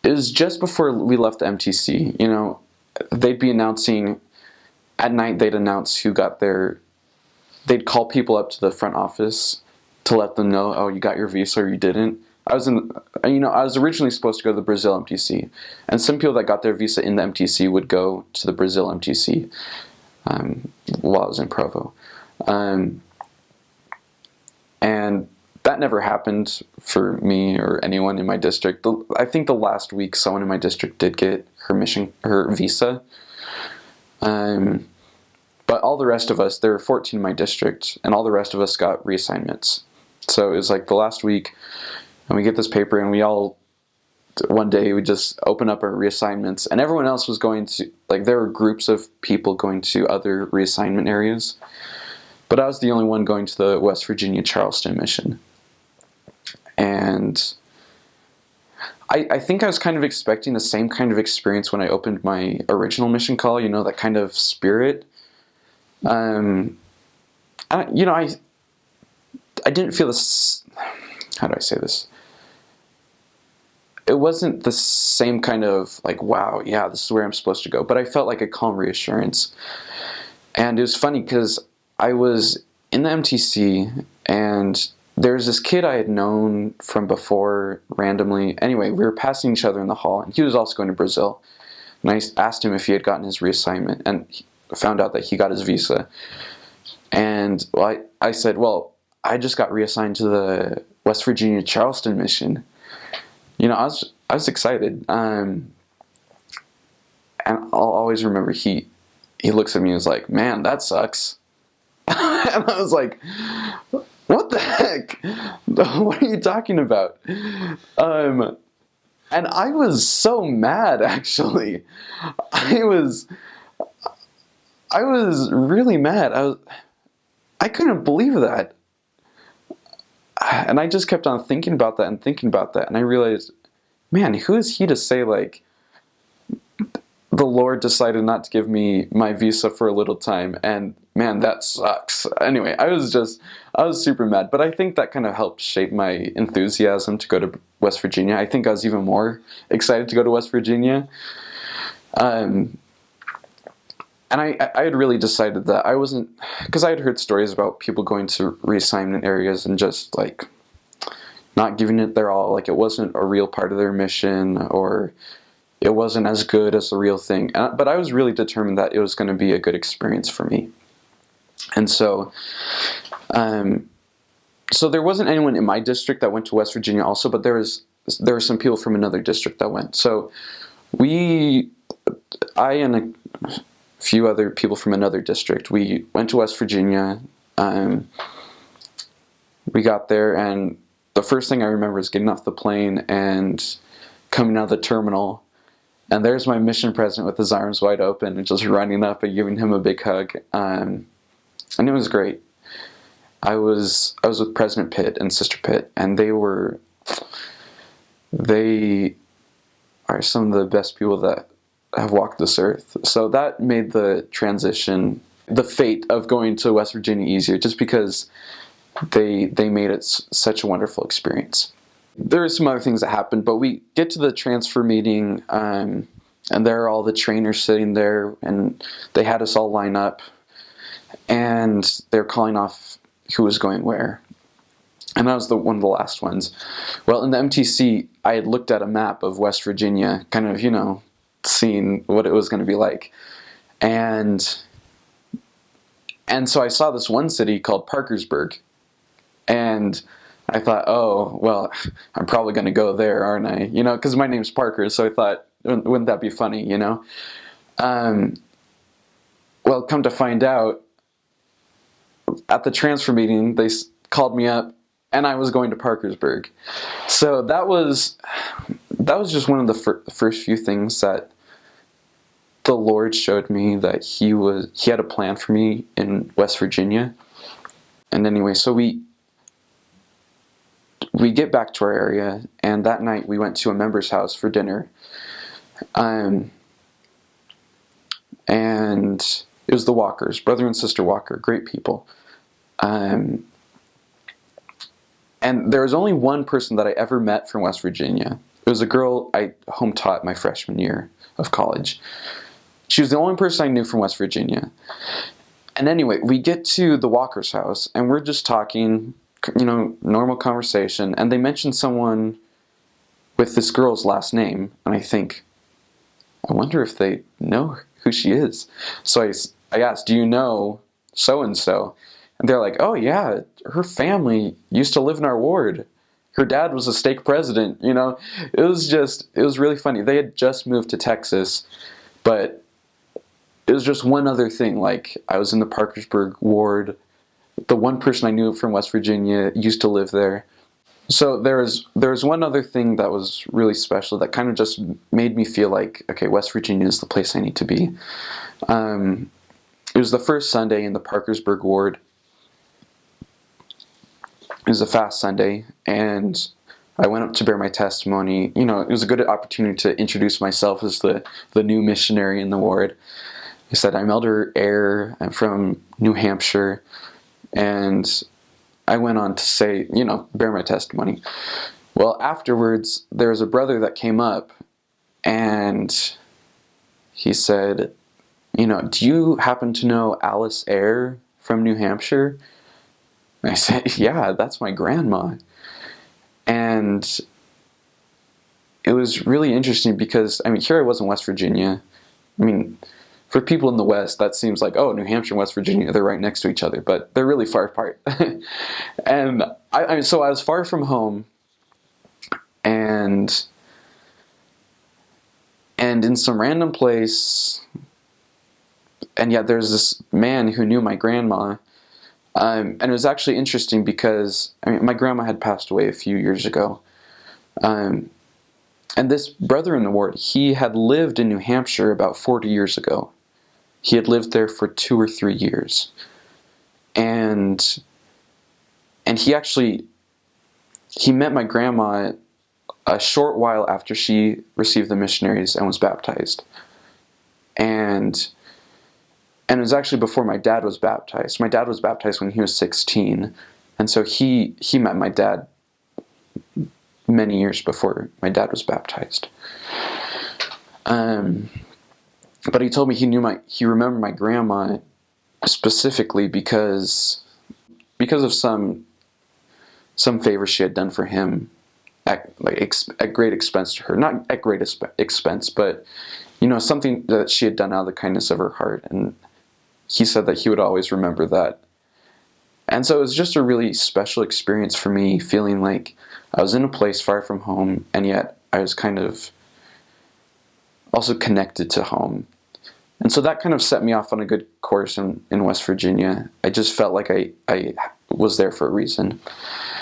it was just before we left the MTC. You know, they'd be announcing at night. They'd announce who got their. They'd call people up to the front office to let them know, oh, you got your visa or you didn't. I was originally supposed to go to the Brazil MTC, and some people that got their visa in the MTC would go to the Brazil MTC while I was in Provo. And that never happened for me or anyone in my district. I think the last week someone in my district did get her visa. But all the rest of us, there were 14 in my district, and all the rest of us got reassignments. So it was like the last week, and we get this paper, and we all, one day, we just open up our reassignments, and everyone else was going to, like, there were groups of people going to other reassignment areas, but I was the only one going to the West Virginia Charleston mission. And I think I was kind of expecting the same kind of experience when I opened my original mission call, you know, that kind of spirit. I didn't feel this, how do I say this? It wasn't the same kind of like, wow, yeah, this is where I'm supposed to go. But I felt like a calm reassurance. And it was funny because I was in the MTC and there's this kid I had known from before randomly. Anyway, we were passing each other in the hall, and he was also going to Brazil. And I asked him if he had gotten his reassignment, and he found out that he got his visa. And well, I said, well, I just got reassigned to the West Virginia Charleston mission. You know, I was excited. And I'll always remember he looks at me and was like, man, that sucks. And I was like, what the heck? What are you talking about? And I was so mad, actually. I was really mad. I couldn't believe that. And I just kept on thinking about that, and I realized, man, who is he to say, like, the Lord decided not to give me my visa for a little time, and man, that sucks. Anyway, I was super mad, but I think that kind of helped shape my enthusiasm to go to West Virginia. I think I was even more excited to go to West Virginia. And I had really decided that I wasn't, because I had heard stories about people going to reassignment areas and just like not giving it their all, like it wasn't a real part of their mission, or it wasn't as good as the real thing. But I was really determined that it was going to be a good experience for me. And so there wasn't anyone in my district that went to West Virginia also, but there were some people from another district that went. So I and a few other people from another district, we went to West Virginia. We got there, and the first thing I remember is getting off the plane and coming out of the terminal, and there's my mission president with his arms wide open and just running up and giving him a big hug. And it was great. I was with President Pitt and Sister Pitt, and they are some of the best people that have walked this earth. So that made the transition, the fate of going to West Virginia easier, just because they made it such a wonderful experience. There are some other things that happened, but we get to the transfer meeting, and there are all the trainers sitting there, and they had us all line up, and they're calling off who was going where. And that was one of the last ones. Well, in the MTC, I had looked at a map of West Virginia, kind of, seeing what it was going to be like. And so I saw this one city called Parkersburg. And I thought, oh, well, I'm probably going to go there, aren't I? Because my name's Parker, so I thought, wouldn't that be funny, Well, come to find out, at the transfer meeting, they called me up, and I was going to Parkersburg. So that was just one of the first few things that the Lord showed me, that He had a plan for me in West Virginia. And anyway, so we get back to our area, and that night we went to a member's house for dinner. And it was the Walkers, brother and sister Walker, great people. And there was only one person that I ever met from West Virginia, It was a girl I home taught my freshman year of college. She was the only person I knew from West Virginia. And anyway, we get to the Walker's house, and we're just talking, normal conversation, and they mention someone with this girl's last name, and I think, I wonder if they know who she is. So I asked, do you know so-and-so? And they're like, oh yeah, her family used to live in our ward. Her dad was a stake president, It was really funny. They had just moved to Texas, but it was just one other thing. Like, I was in the Parkersburg ward. The one person I knew from West Virginia used to live there. So there's one other thing that was really special that kind of just made me feel like, okay, West Virginia is the place I need to be. It was the first Sunday in the Parkersburg ward. It was a fast Sunday, and I went up to bear my testimony. It was a good opportunity to introduce myself as the new missionary in the ward. I said, I'm Elder Eyre, I'm from New Hampshire, and I went on to say, bear my testimony. Well, afterwards, there was a brother that came up, and he said, do you happen to know Alice Eyre from New Hampshire? And I said, yeah, that's my grandma. And it was really interesting because, here I was in West Virginia. For people in the West, that seems like, oh, New Hampshire and West Virginia, they're right next to each other, but they're really far apart. And so I was far from home, and in some random place, and yet there's this man who knew my grandma. And it was actually interesting because, my grandma had passed away a few years ago. And this brother in the ward, he had lived in New Hampshire about 40 years ago. He had lived there for 2 or 3 years. And he met my grandma a short while after she received the missionaries and was baptized. And it was actually before my dad was baptized. My dad was baptized when he was 16. And so he met my dad many years before my dad was baptized. But he told me he remembered my grandma specifically because of some favor she had done for him at great expense to her. Not at great expense, but something that she had done out of the kindness of her heart. And he said that he would always remember that. And so it was just a really special experience for me, feeling like I was in a place far from home, and yet I was kind of also connected to home. And so that kind of set me off on a good course in West Virginia. I just felt like I was there for a reason.